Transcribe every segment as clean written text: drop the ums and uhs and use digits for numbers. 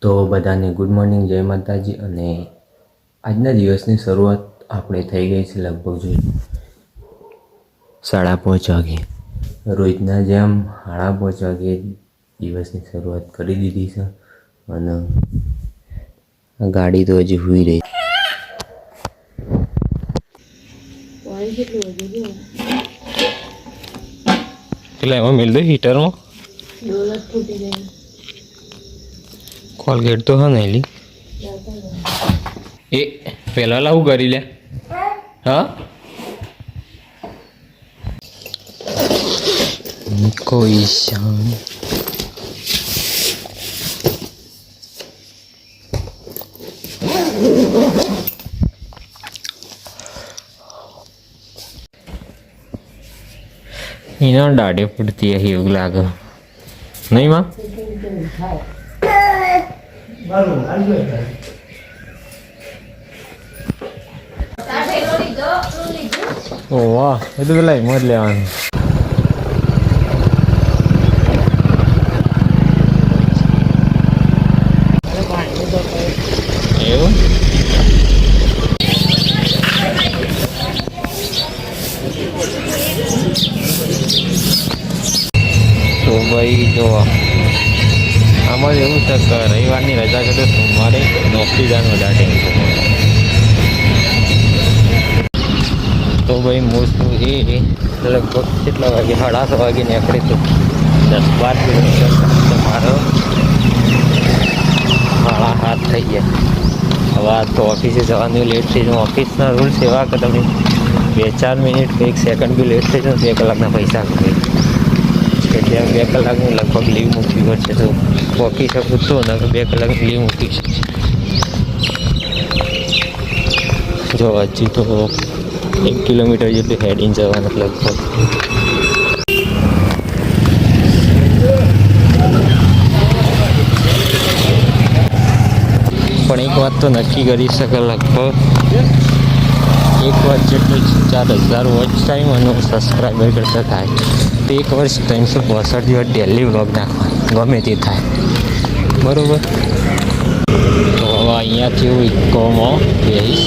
તો બધાને good morning, જય માતાજી. અને આજના દિવસની શરૂઆત આપણે થઈ ગઈ છે લગભગ 5:30 વાગે. રોજના જેમ 5:30 વાગે દિવસની શરૂઆત કરી દીધી છે. અને ગાડી તો હજી હુઈ રહી. એટલે એમાં મિલ દે હીટરમાં કોલગેટ તો હા નહીં એ પેલા લાવું કરી લે. હા કોઈ શાન એના દાઢે પડતી હે એવું લાગે નહીં માં? ઓ વાહ, એ તો પેલા હિંમત લેવાનું. એવું તો ભાઈ જો આમાં એવું છે કે રવિવારની રજા કરતો સોમવારે નોકરી જવાનું વધારે ટેન્શન. તો ભાઈ મોસ્ટ એ લગભગ કેટલા વાગે 6:30 વાગે નીકળે તો 10-12 કિલોમીટર મારો 7:30 થઈ ગયા. હવે આ તો ઓફિસે જવાનું લેટ થઈ જાય. ઓફિસના રૂલ્સ એવા કે તમે 2-4 મિનિટ કે 1 સેકન્ડ બી લેટ થઈ જાય 2 કલાકના પૈસા કરે. એટલે 2 કલાકની લગભગ લીવ મૂકવી પડશે તો પહોંચી શકું તો ને 2 કલાકની લીવ મૂકી શકશે. જો હજી તો 1 કિલોમીટર જેટલું હેડીને જવાનું લગભગ. પણ એક વાત તો નક્કી કરી શકે લગભગ 1 વર્ષ જેટલું 4000 વોચ ટાઈમ અને સબસ્ક્રાઈબર કરતા થાય તો 1 વર્ષ 365 દિવસ ડેલી વ્લોગ નાખવા ગમે તે થાય. બરાબર? તો હવે અહીંયાથી હું ઇકોમાં બેસીશ.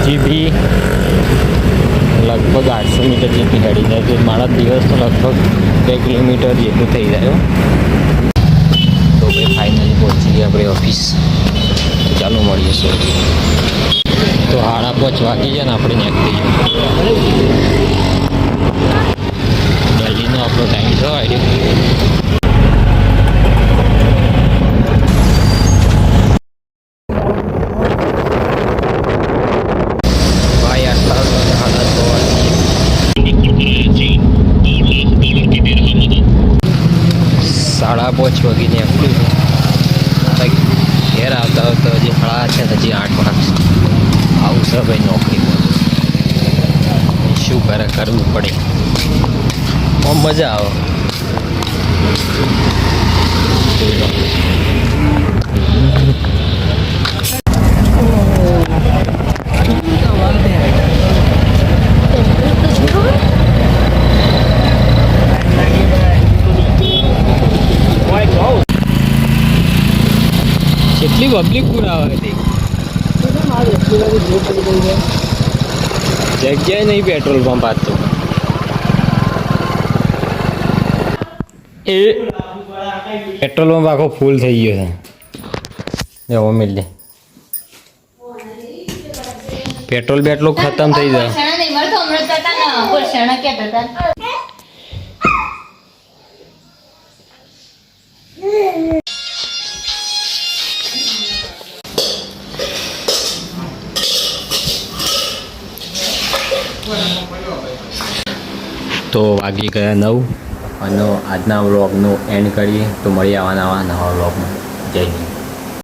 હજી બી લગભગ 800 મીટર જેટલી હેડી જાય તો મારા દિવસ તો લગભગ 2 કિલોમીટર જેટલું થઈ જાય. તો ભાઈ ફાઇનલી પહોંચી ગયા આપણે ઓફિસ. ચાલો મળીએ સર. તો 5:30 વાગી જાય ને આપણે નીકળી જઈએ. દિલ્હીનો આપણો ટાઈમ છે આઈડિયા. પાંચ વાગે નીકળ્યું ઘેર આવતા હોય તો હજી 7:30 છે ને હજી 8 વાગે આવું છે ભાઈ નોકરી. શું કરે, કરવું પડે. મજા આવે. કેટલી પબ્લિક પૂરા આવે હતી. જગ્યાએ નહીં પેટ્રોલ પંપ આજ તો. એ પેટ્રોલ પંપ આખો ફૂલ થઈ ગયો છે. એવો મિલ લે પેટ્રોલ બેટ્રોલ ખતમ થઈ જાય. તો વાગી ગયા 9 અને આજના વ્લોગનો એન્ડ કરીએ. તો મળી આવવાના નવા વ્લોગમાં. જય હિન્દ.